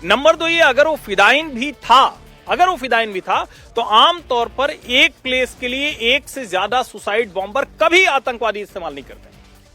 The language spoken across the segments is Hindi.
नंबर 2 ये, अगर वो फिदाइन भी था तो आमतौर पर एक प्लेस के लिए एक से ज्यादा सुसाइड बॉम्बर कभी आतंकवादी इस्तेमाल नहीं करते।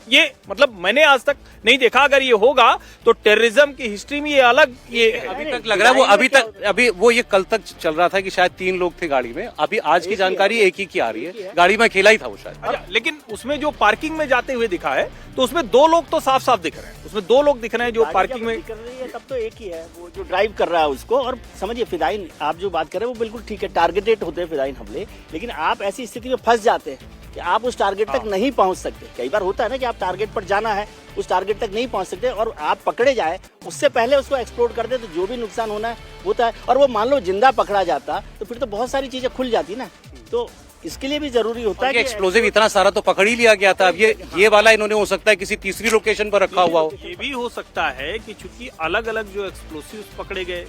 ये मतलब मैंने आज तक नहीं देखा। अगर ये होगा तो टेररिज्म की हिस्ट्री में ये अलग, ये अभी तक लग रहा है वो ये कल तक चल रहा था कि शायद 3 लोग थे गाड़ी में। अभी आज की जानकारी एक ही की आ रही है, गाड़ी में अकेला ही था वो शायद। अच्छा, लेकिन उसमें जो पार्किंग में जाते हुए दिखा है तो उसमें 2 लोग तो साफ साफ दिख रहे हैं, उसमें 2 लोग दिख रहे हैं जो पार्किंग में कर रही है। तब तो एक ही है वो जो ड्राइव कर रहा है उसको। और समझिए फिदाइन आप जो बात कर रहे हैं वो बिल्कुल ठीक है, टारगेटेड होते हैं फिदाइन हमले, लेकिन आप ऐसी स्थिति में फंस जाते हैं कि आप उस टारगेट तक नहीं पहुंच सकते। कई बार होता है ना कि आप टारगेट पर जाना है, उस टारगेट तक नहीं पहुंच सकते और आप पकड़े जाए, उससे पहले उसको एक्सप्लोड कर दे तो जो भी नुकसान होना है होता है। और वो मान लो जिंदा पकड़ा जाता तो फिर तो बहुत सारी चीजें खुल जाती ना। तो इसके लिए भी जरूरी होता है कि एक्सप्लोजिव इतना सारा तो पकड़ ही लिया गया था। अब ये वाला इन्होंने हो सकता है किसी तीसरी लोकेशन पर रखा हुआ हो। ये भी हो सकता है कि चूंकि अलग अलग जो एक्सप्लोसिव्स पकड़े गए,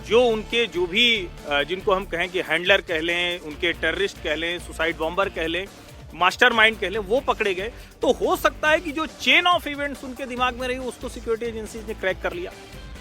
जो उनके जो भी जिनको हम कहें कि हैंडलर कह लें, उनके टेररिस्ट कह लें, सुसाइड बॉम्बर कह लें, मास्टरमाइंड कह लें, वो पकड़े गए, तो हो सकता है कि जो चेन ऑफ इवेंट्स उनके दिमाग में रही उसको सिक्योरिटी एजेंसीज ने क्रैक कर लिया।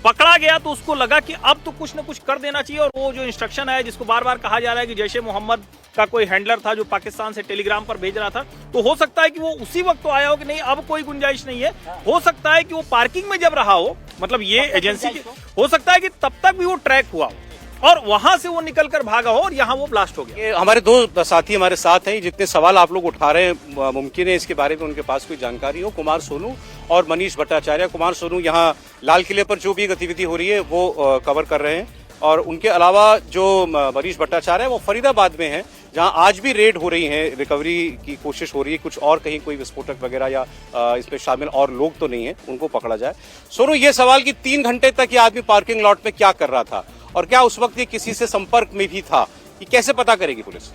पकड़ा गया तो उसको लगा कि अब तो कुछ ना कुछ कर देना चाहिए। और वो जो इंस्ट्रक्शन है जिसको बार बार कहा जा रहा है कि जैश ए मोहम्मद का कोई हैंडलर था जो पाकिस्तान से टेलीग्राम पर भेज रहा था, तो हो सकता है कि वो उसी वक्त तो आया हो कि नहीं अब कोई गुंजाइश नहीं है। हो सकता है कि वो पार्किंग में जब रहा हो, मतलब ये एजेंसी की, हो सकता है कि तब तक भी वो ट्रैक हुआ हो और वहां से वो निकलकर भागा हो और यहाँ वो ब्लास्ट हो गया। ये हमारे 2 साथी हमारे साथ हैं। जितने सवाल आप लोग उठा रहे हैं मुमकिन है इसके बारे में उनके पास कोई जानकारी हो। कुमार सोनू और मनीष भट्टाचार्य। कुमार सोनू यहाँ लाल किले पर जो भी गतिविधि हो रही है वो कवर कर रहे हैं, और उनके अलावा जो मनीष भट्टाचार्य है वो फरीदाबाद में है, जहां आज भी रेड हो रही है, रिकवरी की कोशिश हो रही है। कुछ और कहीं कोई विस्फोटक वगैरह या इसमें शामिल और लोग तो नहीं है, उनको पकड़ा जाए। सोनू, ये सवाल कि 3 घंटे तक ये आदमी पार्किंग लॉट में क्या कर रहा था और क्या उस वक्त ये किसी से संपर्क में भी था, ये कैसे पता करेगी पुलिस?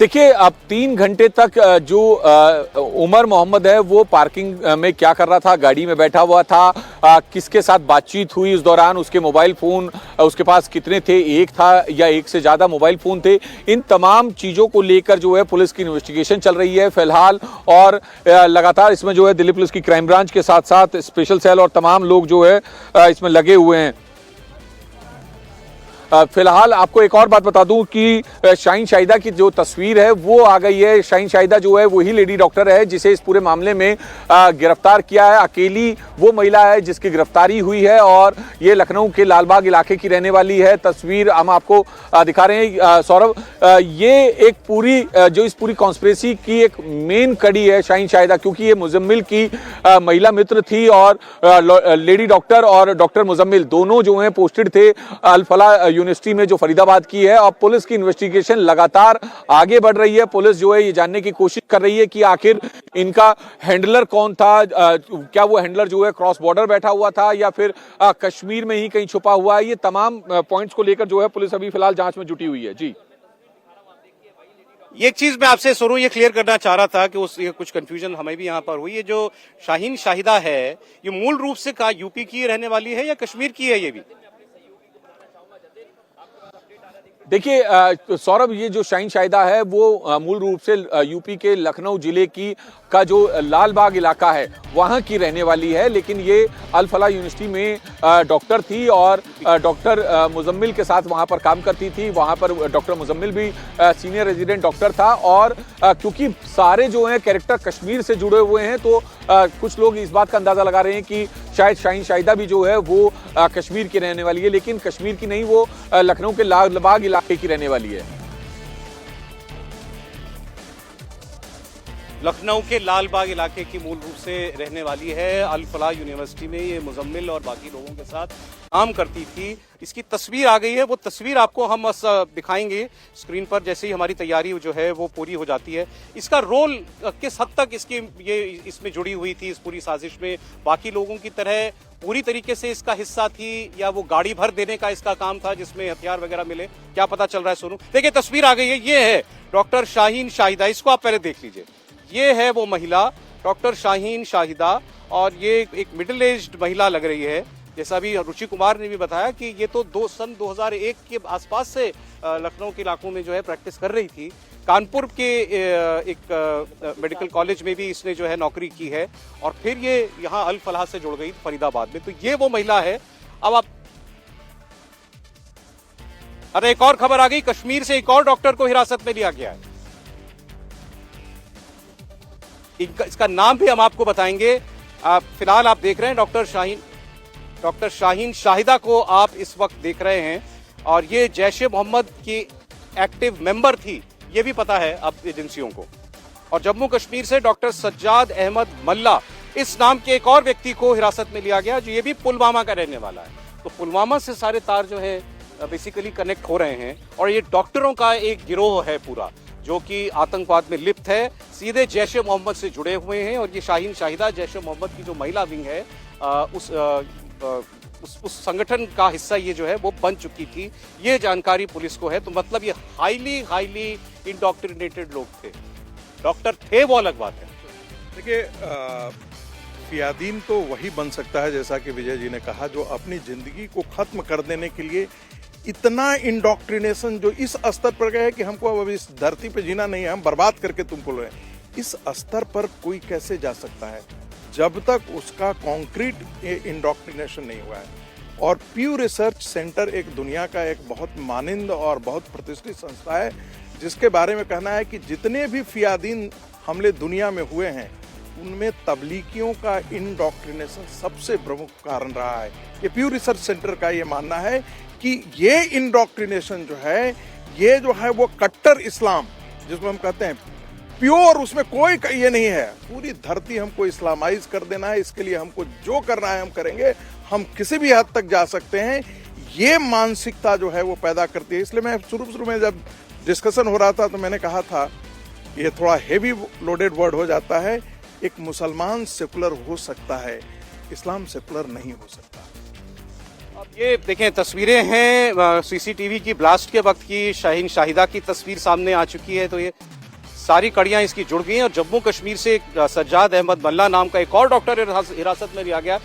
देखिए, अब 3 घंटे तक जो उमर मोहम्मद है वो पार्किंग में क्या कर रहा था, गाड़ी में बैठा हुआ था, किसके साथ बातचीत हुई उस दौरान, उसके मोबाइल फोन उसके पास कितने थे, एक था या एक से ज्यादा मोबाइल फोन थे, इन तमाम चीजों को लेकर जो है पुलिस की इन्वेस्टिगेशन चल रही है फिलहाल। और लगातार इसमें जो है दिल्ली पुलिस की क्राइम ब्रांच के साथ साथ स्पेशल सेल और तमाम लोग जो है इसमें लगे हुए हैं। फिलहाल आपको एक और बात बता दूं कि शाहीन शाहिदा की जो तस्वीर है वो आ गई है। शाहीन शाहिदा जो है वही लेडी डॉक्टर है जिसे इस पूरे मामले में गिरफ्तार किया है। अकेली वो महिला है जिसकी गिरफ्तारी हुई है और ये लखनऊ के लालबाग इलाके की रहने वाली है। तस्वीर हम आपको दिखा रहे हैं सौरभ। ये एक पूरी जो इस पूरी कॉन्स्पिरेसी की एक मेन कड़ी है शाहीन शाहिदा, क्योंकि ये मुजम्मिल की महिला मित्र थी और लेडी डॉक्टर और डॉक्टर मुजम्मिल दोनों जो है पोस्टेड थे अल फलाह यूनिवर्सिटी में जो फरीदाबाद की है। और पुलिस की इन्वेस्टिगेशन लगातार आगे बढ़ रही है। पुलिस जो है ये जानने की कोशिश कर रही है कि आखिर इनका हैंडलर कौन था, क्या वो हैंडलर जो है क्रॉस बॉर्डर बैठा हुआ था या फिर कश्मीर में ही कहीं छुपा हुआ है। ये तमाम पॉइंट्स को लेकर जो है पुलिस अभी फिलहाल जांच में जुटी हुई है। जी, ये एक चीज मैं आपसे सोनू ये क्लियर करना चाह रहा था कि ये कुछ कंफ्यूजन हमें भी यहाँ पर हुई। ये जो शाहीन शाहिदा है ये मूल रूप से यूपी की रहने वाली है या कश्मीर की है? ये भी देखिए सौरभ, ये जो शाहीन शाहिदा है वो मूल रूप से यूपी के लखनऊ जिले की का जो लालबाग इलाका है वहां की रहने वाली है, लेकिन ये अल फलाह यूनिवर्सिटी में डॉक्टर थी और डॉक्टर मुजम्मिल के साथ वहां पर काम करती थी। वहां पर डॉक्टर मुजम्मिल भी सीनियर रेजिडेंट डॉक्टर था और क्योंकि सारे जो हैं कैरेक्टर कश्मीर से जुड़े हुए हैं तो कुछ लोग इस बात का अंदाजा लगा रहे हैं कि शायद शाहीन शाहिदा भी जो है वो कश्मीर की रहने वाली है, लेकिन कश्मीर की नहीं, वो लखनऊ के लालबाग इलाके की रहने वाली है। लखनऊ के लालबाग इलाके की मूल रूप से रहने वाली है। अल फलाह यूनिवर्सिटी में ये मुजम्मिल और बाकी लोगों के साथ काम करती थी। इसकी तस्वीर आ गई है, वो तस्वीर आपको हम दिखाएंगे स्क्रीन पर जैसे ही हमारी तैयारी जो है वो पूरी हो जाती है। इसका रोल किस हद तक इसमें जुड़ी हुई थी इस पूरी साजिश में, बाकी लोगों की तरह पूरी तरीके से इसका हिस्सा थी या वो गाड़ी भर देने का इसका काम था जिसमें हथियार वगैरह मिले, क्या पता चल रहा है सोनू? देखिए तस्वीर आ गई है, ये है डॉक्टर शाहीन शाहिदा। इसको आप पहले देख लीजिए। ये है वो महिला डॉक्टर शाहीन शाहिदा और ये एक मिडिल एज्ड महिला लग रही है। जैसा भी रुचि कुमार ने भी बताया कि ये तो सन 2001 के आसपास से लखनऊ के इलाकों में जो है प्रैक्टिस कर रही थी। कानपुर के एक मेडिकल कॉलेज में भी इसने जो है नौकरी की है और फिर ये यहाँ अल फलाह से जुड़ गई फरीदाबाद में। तो ये वो महिला है। अब आप, अरे एक और खबर आ गई, कश्मीर से एक और डॉक्टर को हिरासत में लिया गया है। इसका नाम भी हम आपको बताएंगे। फिलहाल आप देख रहे हैं डॉक्टर शाहीन शाहिदा को आप इस वक्त देख रहे हैं और ये जैश ए मोहम्मद की एक्टिव मेंबर थी, ये भी पता है अब एजेंसियों को। और जम्मू कश्मीर से डॉक्टर सज्जाद अहमद मल्ला इस नाम के एक और व्यक्ति को हिरासत में लिया गया, जो ये भी पुलवामा का रहने वाला है। तो पुलवामा से सारे तार जो है बेसिकली कनेक्ट हो रहे हैं और ये डॉक्टरों का एक गिरोह है पूरा, जो कि आतंकवाद में लिप्त है, सीधे जैश ए मोहम्मद से जुड़े हुए हैं। और ये शाहीन शाहिदा जैश ए मोहम्मद की जो महिला विंग है उस संगठन का हिस्सा ये जो है वो बन चुकी थी। ये जानकारी पुलिस को है। तो मतलब ये हाईली इंडोक्ट्रिनेटेड लोग थे। डॉक्टर थे वो अलग बात है। देखिए, फियादीन तो वही बन सकता है, जैसा कि विजय जी ने कहा, जो अपनी जिंदगी को खत्म कर देने के लिए इतना इंडोक्ट्रिनेशन जो इस स्तर पर गया है कि हमको अब इस धरती पे जीना नहीं है, हम बर्बाद करके तुमको ले, इस स्तर पर कोई कैसे जा सकता है जब तक उसका कॉन्क्रीट इंडोक्ट्रिनेशन नहीं हुआ है। और प्यू रिसर्च सेंटर एक दुनिया का एक बहुत मानिंद और बहुत प्रतिष्ठित संस्था है, जिसके बारे में कहना है कि जितने भी फियादीन हमले दुनिया में हुए हैं उनमें तबलीगियों का इंडोक्ट्रिनेशन सबसे प्रमुख कारण रहा है। ये प्यू रिसर्च सेंटर का ये मानना है कि ये इंडोक्ट्रिनेशन जो है वो कट्टर इस्लाम, जिसको हम कहते हैं प्योर, उसमें कोई ये नहीं है। पूरी धरती हमको इस्लामाइज कर देना है, इसके लिए हमको जो करना है हम करेंगे, हम किसी भी हद तक जा सकते हैं। ये मानसिकता जो है वो पैदा करती है। इसलिए मैं शुरू में जब डिस्कशन हो रहा था तो मैंने कहा था ये थोड़ा हेवी लोडेड वर्ड हो जाता है। एक मुसलमान सेकुलर हो सकता है, इस्लाम सेकुलर नहीं हो सकता। अब ये देखें, तस्वीरें हैं सीसीटीवी की ब्लास्ट के वक्त की। शाहीन शाहिदा की तस्वीर सामने आ चुकी है। तो ये सारी कड़ियां इसकी जुड़ गई हैं और जम्मू कश्मीर से सज्जाद अहमद मल्ला नाम का एक और डॉक्टर हिरासत में लिया गया।